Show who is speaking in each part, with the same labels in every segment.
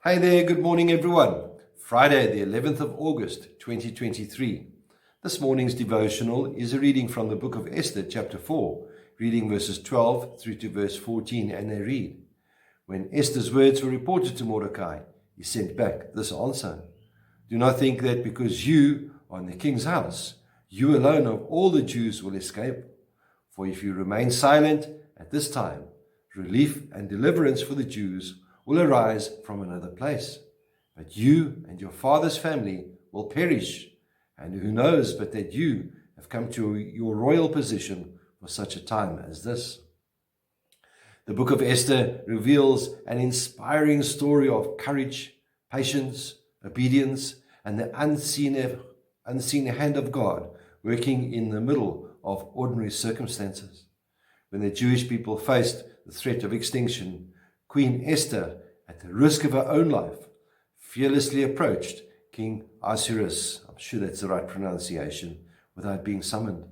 Speaker 1: Hi there, good morning everyone. Friday, the 11th of August, 2023. This morning's devotional is a reading from the book of Esther, chapter 4, reading verses 12 through to verse 14, and they read, When Esther's words were reported to Mordecai, he sent back this answer. Do not think that because you are in the king's house, you alone of all the Jews will escape. For if you remain silent at this time, relief and deliverance for the Jews will arise from another place. But you and your father's family will perish. And who knows but that you have come to your royal position for such a time as this. The book of Esther reveals an inspiring story of courage, patience, obedience, and the unseen hand of God working in the middle of ordinary circumstances. When the Jewish people faced the threat of extinction, Queen Esther, at the risk of her own life, fearlessly approached King Ahasuerus, I'm sure that's the right pronunciation, without being summoned.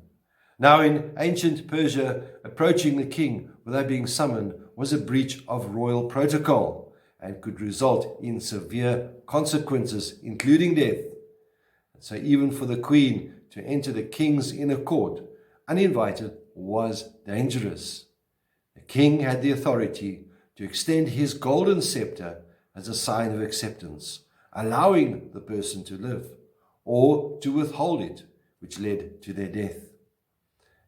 Speaker 1: Now in ancient Persia, approaching the king without being summoned was a breach of royal protocol and could result in severe consequences, including death. And so even for the queen to enter the king's inner court uninvited was dangerous. The king had the authority to extend his golden scepter as a sign of acceptance, allowing the person to live, or to withhold it, which led to their death.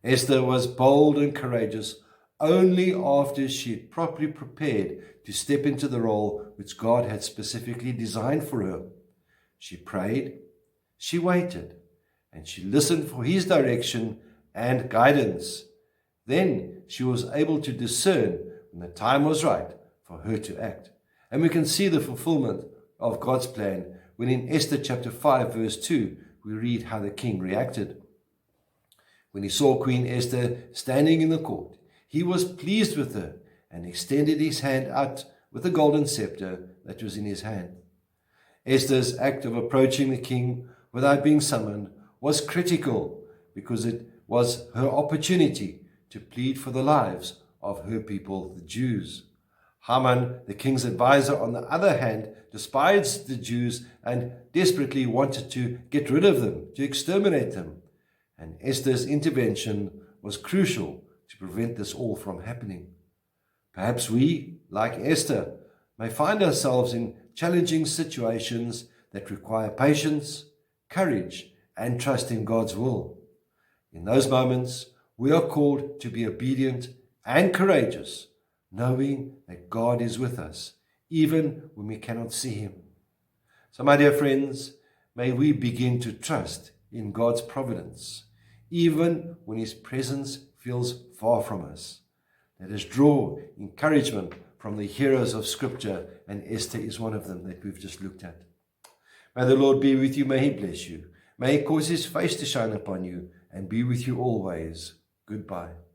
Speaker 1: Esther was bold and courageous only after she had properly prepared to step into the role which God had specifically designed for her. She prayed, she waited, and she listened for his direction and guidance. Then she was able to discern when the time was right for her to act. And we can see the fulfillment of God's plan when in Esther chapter 5 verse 2 we read how the king reacted. When he saw Queen Esther standing in the court, he was pleased with her and extended his hand out with the golden scepter that was in his hand. Esther's act of approaching the king without being summoned was critical because it was her opportunity to plead for the lives of her people, the Jews. Haman, the king's advisor, on the other hand, despised the Jews and desperately wanted to get rid of them, to exterminate them. And Esther's intervention was crucial to prevent this all from happening. Perhaps we, like Esther, may find ourselves in challenging situations that require patience, courage, and trust in God's will. In those moments, we are called to be obedient and courageous, knowing that God is with us, even when we cannot see him. So, my dear friends, may we begin to trust in God's providence, even when his presence feels far from us. Let us draw encouragement from the heroes of Scripture, and Esther is one of them that we've just looked at. May the Lord be with you, may he bless you, may he cause his face to shine upon you, and be with you always. Goodbye.